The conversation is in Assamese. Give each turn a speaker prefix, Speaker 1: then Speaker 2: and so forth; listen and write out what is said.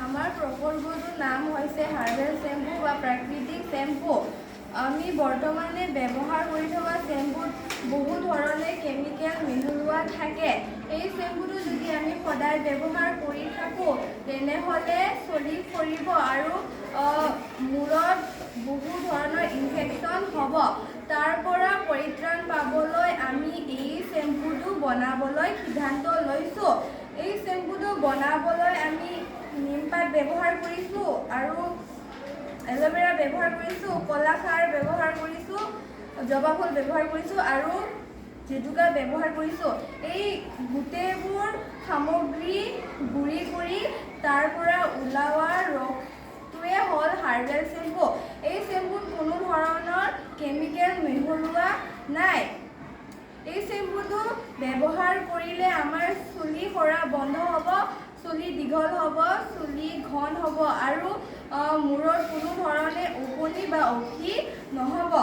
Speaker 1: আমাৰ প্ৰকল্পটোৰ নাম হৈছে হাৰ্বেল শ্বেম্পু বা প্ৰাকৃতিক শ্বেম্পু। আমি বৰ্তমানে ব্যৱহাৰ কৰি থকা শ্বেম্পুত বহু ধৰণে কেমিকেল মিহলোৱা থাকে। এই শ্বেম্পুটো যদি আমি সদায় ব্যৱহাৰ কৰি থাকোঁ তেনেহ'লে চলি ফুৰিব আৰু মূৰত বহু ধৰণৰ ইনফেকশ্যন হ'ব। তাৰ পৰা পৰিত্ৰাণ পাবলৈ আমি এই শ্বেম্পুটো বনাবলৈ সিদ্ধান্ত লৈছোঁ। এই শ্বেম্পুটো বনাবলৈ আমি নিমপাত ব্যৱহাৰ কৰিছোঁ আৰু এল'ভেৰা ব্যৱহাৰ কৰিছোঁ, কলাখাৰ ব্যৱহাৰ কৰিছোঁ, জবা ফুল ব্যৱহাৰ কৰিছোঁ আৰু জেতুকা ব্যৱহাৰ কৰিছোঁ। এই গোটেইবোৰ সামগ্ৰী গুড়ি কৰি তাৰ পৰা ওলোৱা ৰসটোৱে হ'ল হাৰ্বেল শ্বেম্পু। এই শ্বেম্পুত কোনো ধৰণৰ কেমিকেল মিহলোৱা নাই। এই শ্বেম্পুটো ব্যৱহাৰ কৰিলে আমাৰ চুলি সৰা বন্ধ হ'ব, চুলি দীঘল হ'ব, চুলি ঘন হ'ব আৰু মূৰত কোনো ধৰণে ওকণি বা উফি নহ'ব।